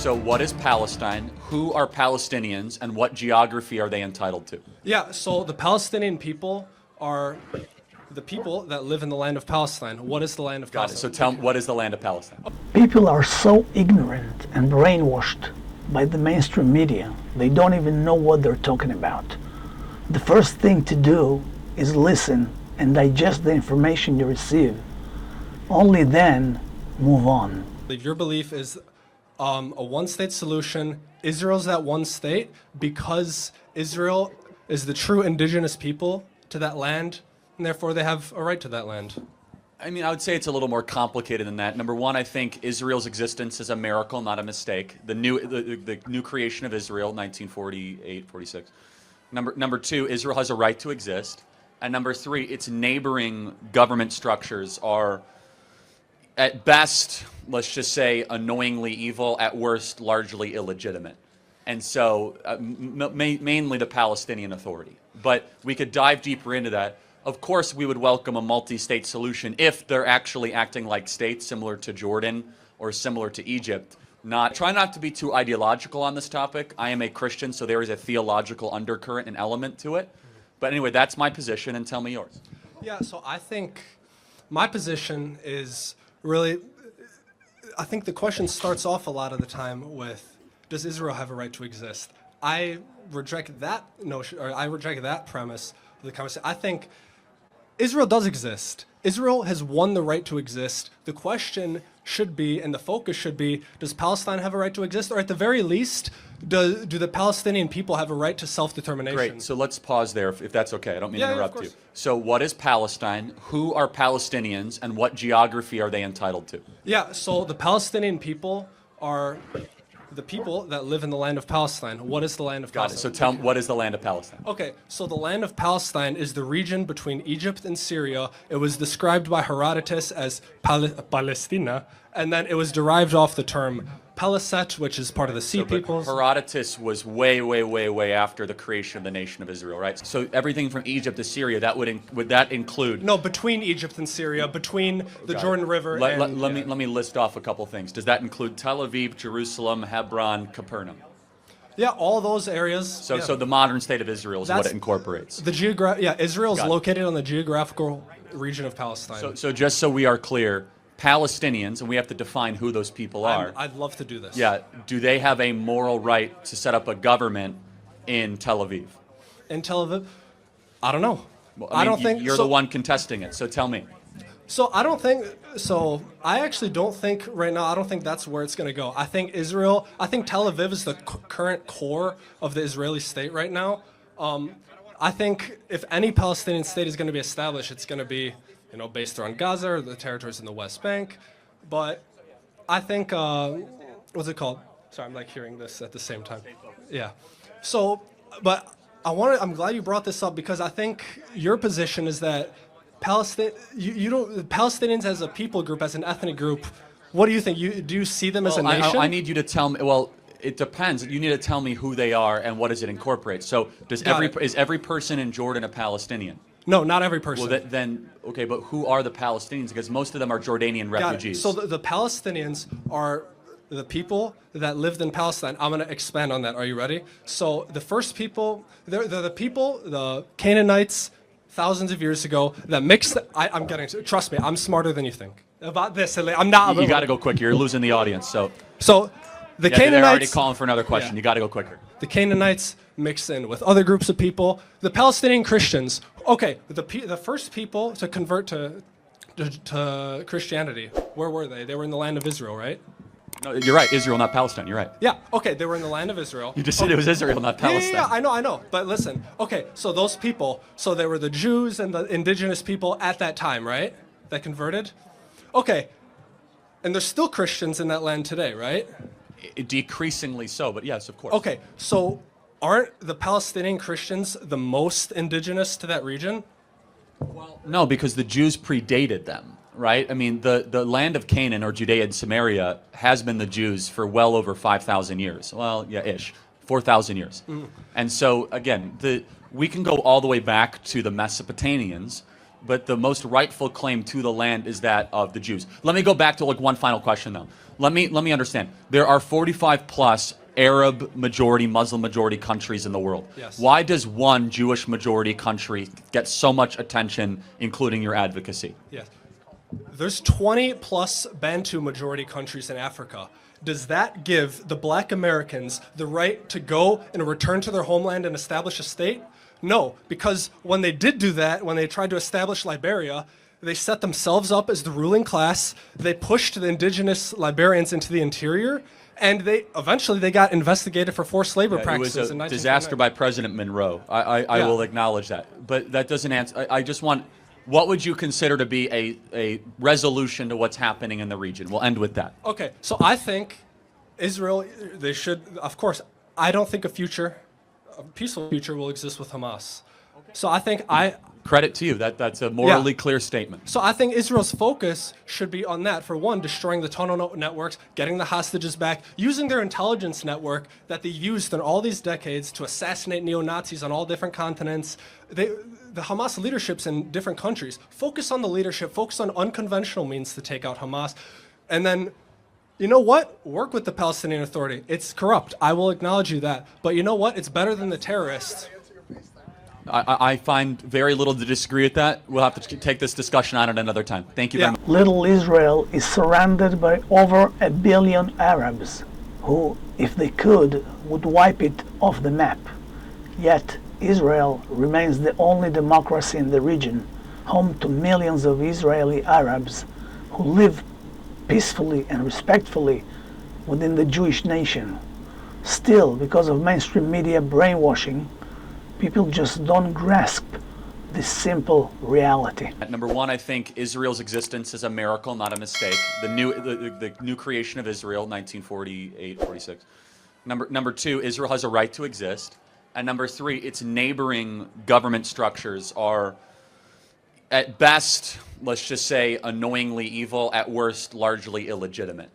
So what is Palestine? Who are Palestinians, and what geography are they entitled to? Yeah, so the Palestinian people are the people that live in the land of Palestine. What is the land of Palestine? So tell me, what is the land of Palestine? People are so ignorant and brainwashed by the mainstream media, they don't even know what they're talking about. The first thing to do is listen and digest the information you receive. Only then move on. If your belief is a one-state solution, Israel's that one state because Israel is the true indigenous people to that land, and therefore they have a right to that land. I mean, I would say it's a little more complicated than that. Number one, I think Israel's existence is a miracle, not a mistake. The new creation of Israel, 1948, 46. Number two, Israel has a right to exist. And number three, its neighboring government structures are, at best, let's just say, annoyingly evil, at worst, largely illegitimate. And so, mainly the Palestinian Authority. But we could dive deeper into that. Of course, we would welcome a multi-state solution if they're actually acting like states, similar to Jordan or similar to Egypt. Try not to be too ideological on this topic. I am a Christian, so there is a theological undercurrent and element to it. But anyway, that's my position, and tell me yours. Yeah, so I think my position is really, I think the question starts off a lot of the time with, does Israel have a right to exist? I reject that notion, or I reject that premise of the conversation. I think Israel does exist. Israel has won the right to exist. The question should be, and the focus should be, does Palestine have a right to exist? Or at the very least, do the Palestinian people have a right to self-determination? Great. So let's pause there, if that's okay. I don't mean to interrupt you. course. So what is Palestine? Who are Palestinians, and what geography are they entitled to? Yeah, so the Palestinian people are the people that live in the land of Palestine. What is the land of Palestine? Got it. So tell me, what is the land of Palestine? Okay, so the land of Palestine is the region between Egypt and Syria. It was described by Herodotus as Palestina, and then it was derived off the term Peleset, which is part of the Sea peoples. Herodotus was way after the creation of the nation of Israel, right? So everything from Egypt to Syria, would that include? No, between Egypt and Syria, between the Jordan River Let me list off a couple things. Does that include Tel Aviv, Jerusalem, Hebron, Capernaum? Yeah, all those areas. So the modern state of Israel is what it incorporates. Israel is located on the geographical region of Palestine. So just so we are clear, Palestinians, and we have to define who those people are. I'd love to do this. Yeah, do they have a moral right to set up a government in Tel Aviv? In Tel Aviv? I don't know. Well, I don't think you're the one contesting it, so tell me. So I actually don't think right now, I don't think that's where it's going to go. I think Tel Aviv is the current core of the Israeli state right now. I think if any Palestinian state is going to be established, it's going to be, based around Gaza or the territories in the West Bank. But I think, what's it called? Sorry, I'm hearing this at the same time. Yeah. So, but I'm glad you brought this up because I think your position is that Palestinians as a people group, as an ethnic group, what do you think? Do you see them as a nation? I need you to tell me, well, it depends. You need to tell me who they are and what does it incorporate. So is every person in Jordan a Palestinian? No, not every person. Well, okay, but who are the Palestinians? Because most of them are Jordanian refugees. So the Palestinians are the people that lived in Palestine. I'm going to expand on that. Are you ready? So the first people, they're the people, the Canaanites, thousands of years ago, that mixed. I'm getting to. Trust me, I'm smarter than you think about this. I'm not. You got to go quick. You're losing the audience. So the Canaanites. They're already calling for another question. You got to go quicker. The Canaanites mix in with other groups of people. The Palestinian Christians. Okay, the first people to convert to Christianity. Where were they? They were in the land of Israel, right? No, you're right. Israel, not Palestine. You're right. Yeah. Okay, they were in the land of Israel. You just said it was Israel, not Palestine. Yeah, I know. But listen. Okay, so those people. So they were the Jews and the indigenous people at that time, right? That converted. Okay, and there's still Christians in that land today, right? Decreasingly so, but yes, of course. Okay, so aren't the Palestinian Christians the most indigenous to that region? Well, no, because the Jews predated them, right? I mean, the land of Canaan, or Judea and Samaria, has been the Jews for well over 5,000 years. Well, yeah, ish. 4,000 years. And so, again, we can go all the way back to the Mesopotamians, but the most rightful claim to the land is that of the Jews. Let me go back to like one final question though. Let me understand. There are 45 plus Arab majority, Muslim majority countries in the world. Yes. Why does one Jewish majority country get so much attention, including your advocacy? Yes. There's 20 plus Bantu majority countries in Africa. Does that give the black Americans the right to go and return to their homeland and establish a state? No, because when they did do that, when they tried to establish Liberia, they set themselves up as the ruling class. They pushed the indigenous Liberians into the interior, and they eventually got investigated for forced labor It practices was a in 1929. disaster by President Monroe. I Yeah. will acknowledge that. But that doesn't answer. I just want, what would you consider to be a resolution to what's happening in the region? We'll end with that. Okay, so I think Israel, they should, of course, I don't think a peaceful future will exist with Hamas. So I think Credit to you. That's a morally clear statement. So I think Israel's focus should be on that. For one, destroying the tunnel networks, getting the hostages back, using their intelligence network that they used in all these decades to assassinate neo-Nazis on all different continents. The Hamas leaderships in different countries focus on the leadership, focus on unconventional means to take out Hamas. And then, you know what? Work with the Palestinian Authority. It's corrupt. I will acknowledge you that. But you know what? It's better than the terrorists. I find very little to disagree with that. We'll have to take this discussion on at another time. Thank you very much. Little Israel is surrounded by over 1 billion Arabs who, if they could, would wipe it off the map. Yet Israel remains the only democracy in the region, home to millions of Israeli Arabs who live peacefully and respectfully within the Jewish nation. Still, because of mainstream media brainwashing, people just don't grasp this simple reality. Number one, I think Israel's existence is a miracle, not a mistake. The new creation of Israel, 1948, 46. Number two, Israel has a right to exist. And number three, its neighboring government structures are, at best, let's just say, annoyingly evil, at worst, largely illegitimate.